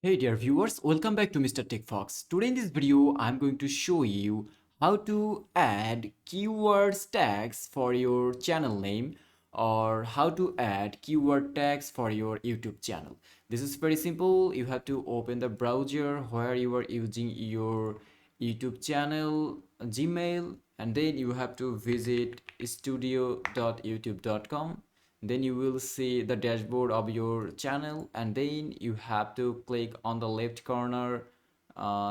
Hey dear viewers, welcome back to Mr. Tech Fox. Today in this video, I'm going to show you how to add keywords tags for your channel name or how to add keyword tags for your YouTube channel. This is very simple. You have to open the browser where you are using your YouTube channel, Gmail, and then you have to visit studio.youtube.com. Then you will see the dashboard of your channel, and then you have to click on the left corner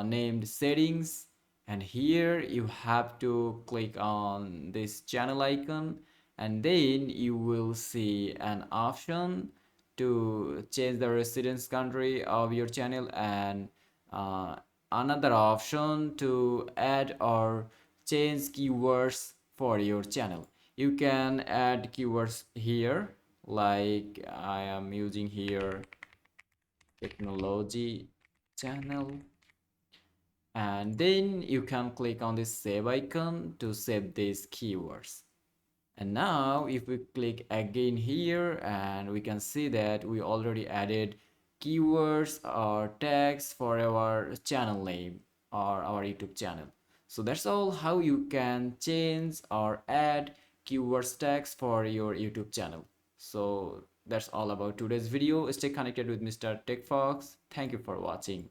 named settings, and here you have to click on this channel icon, and then you will see an option to change the residence country of your channel, and uh, another option to add or change keywords for your channel. You can add keywords here, like I am using here technology channel, and then you can click on this save icon to save these keywords. And now if we click again here, and we can see that we already added keywords or tags for our channel name or our YouTube channel. So that's all how you can change or add keywords tags for your YouTube channel. So that's all about today's video. Stay connected with Mr. Tech Fox. Thank you for watching.